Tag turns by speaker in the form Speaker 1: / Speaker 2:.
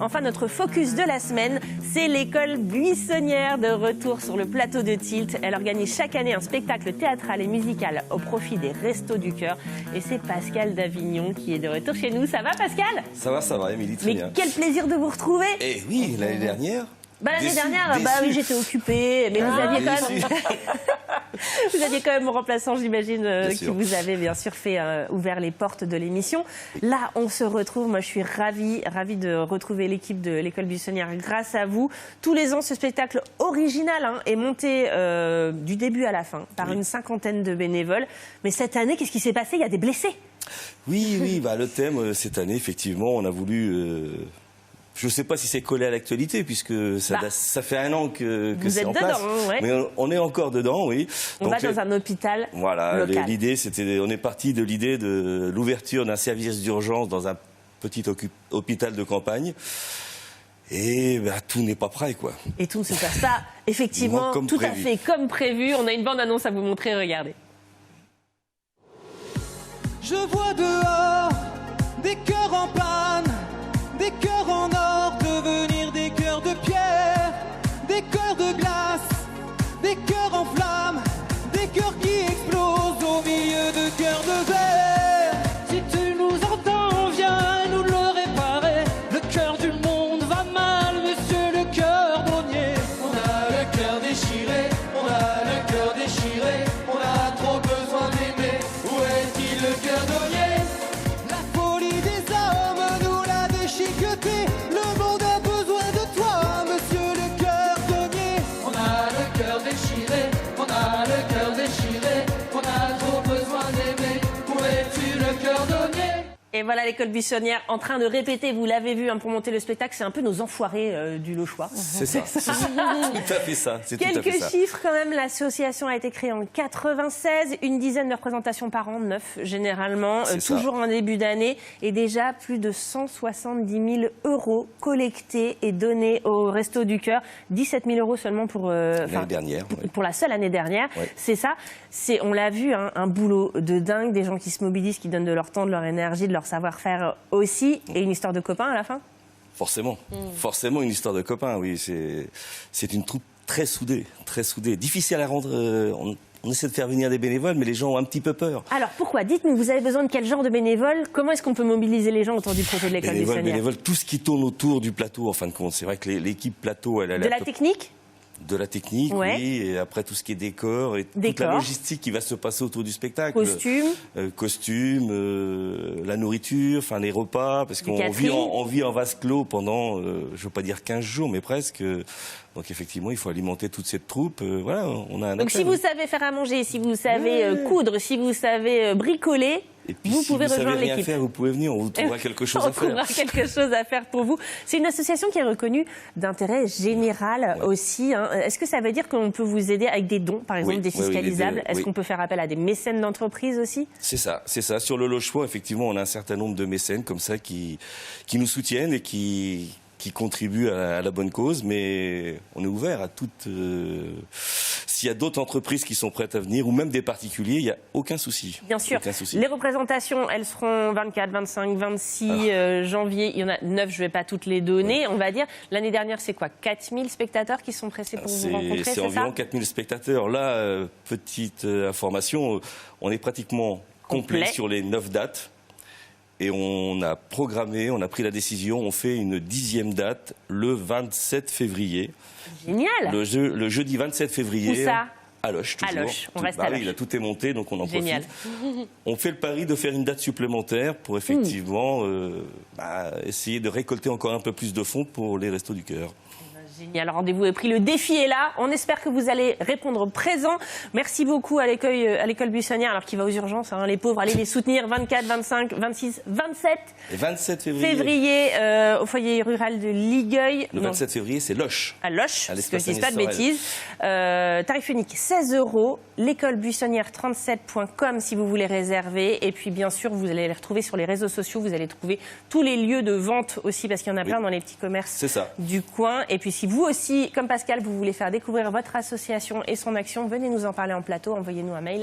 Speaker 1: Enfin, notre focus de la semaine, c'est l'école buissonnière de retour sur le plateau de Tilt. Elle organise chaque année un spectacle théâtral et musical au profit des Restos du Cœur. Et c'est Pascal d'Avignon qui est de retour chez nous. Ça va, Pascal?
Speaker 2: Ça va, Émilie, très bien.
Speaker 1: Mais quel plaisir de vous retrouver!
Speaker 2: Eh oui, l'année dernière.
Speaker 1: L'année dernière, oui, j'étais occupée, mais vous aviez quand même... Vous aviez quand même mon remplaçant, j'imagine, qui vous avait bien sûr fait ouvert les portes de l'émission. Là, on se retrouve. Moi, je suis ravie de retrouver l'équipe de l'école buissonnière grâce à vous. Tous les ans, ce spectacle original est monté du début à la fin par une cinquantaine de bénévoles. Mais cette année, qu'est-ce qui s'est passé? Il y a des blessés.
Speaker 2: Oui, le thème, cette année, effectivement, on a voulu... Je ne sais pas si c'est collé à l'actualité, puisque ça fait un an que c'est en place. Mais on est encore dedans, oui.
Speaker 1: On va dans un hôpital local.
Speaker 2: L'idée, on est parti de l'idée de l'ouverture d'un service d'urgence dans un petit hôpital de campagne. Et tout n'est pas prêt, quoi.
Speaker 1: Et tout ne se passe pas, effectivement, tout à fait comme prévu. On a une bande-annonce à vous montrer, regardez.
Speaker 3: Je vois dehors des cœurs en panne, des cœurs en or devenir des cœurs de pierre, des cœurs de glace, des cœurs en flammes, des cœurs qui explosent au milieu de cœurs de verre. Si tu nous entends, viens nous le réparer. Le cœur du monde va mal, monsieur le cœurdonnier. On a le cœur déchiré, on a le cœur déchiré, on a trop besoin d'aimer. Où est-il le cœurdonnier? La folie des hommes nous l'a déchiqueté. Le monde a besoin de toi, monsieur le cœurdonnier. On a le cœur déchiré, on a le cœur déchiré, on a trop besoin d'aimer. Où es-tu le cœurdonnier?
Speaker 1: Et voilà l'école buissonnière en train de répéter, vous l'avez vu, pour monter le spectacle, c'est un peu nos enfoirés du Lochois.
Speaker 2: C'est ça. Tout à fait ça.
Speaker 1: Quelques chiffres quand même, l'association a été créée en 96, une dizaine de représentations par an, 9 généralement, toujours en début d'année, et déjà plus de 170 000 € collectés et donnés au Resto du Cœur, 17 000 € seulement pour
Speaker 2: l'année dernière.
Speaker 1: Pour la seule année dernière, c'est ça. On l'a vu, un boulot de dingue, des gens qui se mobilisent, qui donnent de leur temps, de leur énergie, de leur savoir-faire aussi, et une histoire de copains à la fin. Forcément une histoire de copains, oui. C'est une troupe très soudée, difficile à rendre. On essaie de faire venir des bénévoles, mais les gens ont un petit peu peur. Alors pourquoi? Dites-nous, vous avez besoin de quel genre de bénévoles? Comment est-ce qu'on peut mobiliser les gens autour du projet de l'école buissonnière?
Speaker 2: Bénévoles, tout ce qui tourne autour du plateau, en fin de compte. C'est vrai que l'équipe plateau, elle a...
Speaker 1: De la technique?
Speaker 2: De la technique, oui, et après tout ce qui est décor et toute la logistique qui va se passer autour du spectacle. Costumes, la nourriture, enfin les repas, parce qu'on vit en vase clos pendant, je ne veux pas dire 15 jours, mais presque. Donc effectivement, il faut alimenter toute cette troupe. Voilà, on a un appel.
Speaker 1: Donc si vous savez faire à manger, si vous savez coudre, si vous savez bricoler,
Speaker 2: et puis,
Speaker 1: vous pouvez rejoindre l'équipe.
Speaker 2: Si vous savez rien faire, vous pouvez venir, on vous trouvera quelque chose à faire.
Speaker 1: On trouvera quelque chose à faire pour vous. C'est une association qui est reconnue d'intérêt général aussi. Est-ce que ça veut dire qu'on peut vous aider avec des dons, par exemple défiscalisables? Est-ce qu'on peut faire appel à des mécènes d'entreprise aussi? C'est ça. Sur le Lochois, effectivement, on a un certain nombre de mécènes comme ça qui nous soutiennent et qui contribuent à la bonne cause, mais on est ouvert à toutes... S'il y a d'autres entreprises qui sont prêtes à venir, ou même des particuliers, il n'y a aucun souci. Bien sûr. Les représentations, elles seront 24, 25, 26 janvier. Il y en a 9, je ne vais pas toutes les donner, on va dire. L'année dernière, c'est quoi? 4000 spectateurs qui sont pressés pour vous rencontrer, c'est ça? C'est environ 4000 spectateurs. Là, petite information, on est pratiquement complet sur les 9 dates. Et on a programmé, on a pris la décision, on fait une 10e date le 27 février. Génial! Le jeudi 27 février. Où ça? À Loches, toujours. À Loches, on reste à Loches. Tout est monté, donc on en profite. On fait le pari de faire une date supplémentaire pour effectivement essayer de récolter encore un peu plus de fonds pour les Restos du Cœur. Génial, rendez-vous est pris, le défi est là. On espère que vous allez répondre présent. Merci beaucoup à l'école buissonnière, alors qui va aux urgences, les pauvres, allez les soutenir. 24, 25, 26, 27 et 27 février au foyer rural de Ligueuil. Le 27 février, c'est Loches. À Loches, parce que je ne dis pas de bêtises. Tarif unique 16 €. L'école buissonnière 37.com si vous voulez réserver. Et puis bien sûr, vous allez les retrouver sur les réseaux sociaux. Vous allez trouver tous les lieux de vente aussi, parce qu'il y en a plein dans les petits commerces du coin. Et puis si vous aussi, comme Pascal, vous voulez faire découvrir votre association et son action, venez nous en parler en plateau. Envoyez-nous un mail